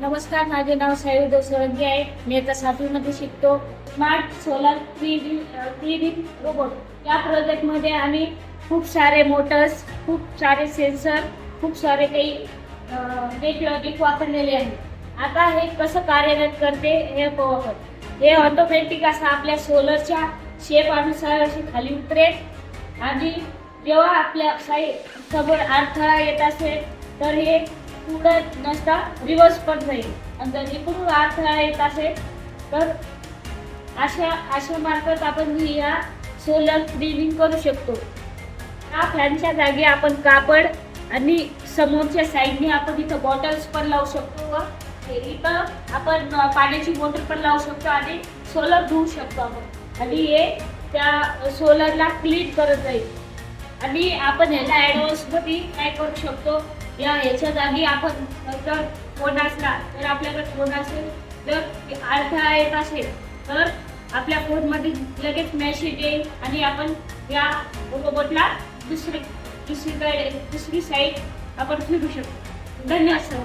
नमस्कार, माझे नाव सायुध सोळंकी आहे. मी आता 7वीमध्ये शिकतो. स्मार्ट सोलर 3D रोबोट या प्रोजेक्टमध्ये आम्ही खूप सारे मोटर्स, खूप सारे सेन्सर, खूप सारे काही टेक्नॉलॉजी वापरलेले आहे. आता हे कसं कार्यरत करते हे पाहू आपण. हे ऑटोमॅटिक असं आपल्या सोलरच्या शेप अनुसार अशी खाली उतरेल आणि जेव्हा आपल्या समोर अडथळा येत असेल तर हे पुढे नसता रिवर्स पण जाईल. आणि जर इकडून अडथळा येत असेल तर अशा मार्फत आपण या सोलर ड्रिलिंग करू शकतो. या फॅनच्या जागी आपण कापड आणि समोरच्या साईडने आपण इथं बॉटल्स पण लावू शकतो व इथं आपण पाण्याची मोटर पण लावू शकतो आणि सोलर धुवू शकतो आपण. आणि हे त्या सोलरला क्लीन करत जाईल. आणि आपण ह्याला ॲडव्हान्समध्ये काय करू शकतो, याच्या जागी आपण जर फोन असला तर आपल्याकडे फोन असेल तर अडथळा येत असेल तर आपल्या फोनमध्ये लगेच मेसेज येईल आणि आपण या रोबोटला दुसरी साईड आपण फिरू शकतो. धन्यवाद सर.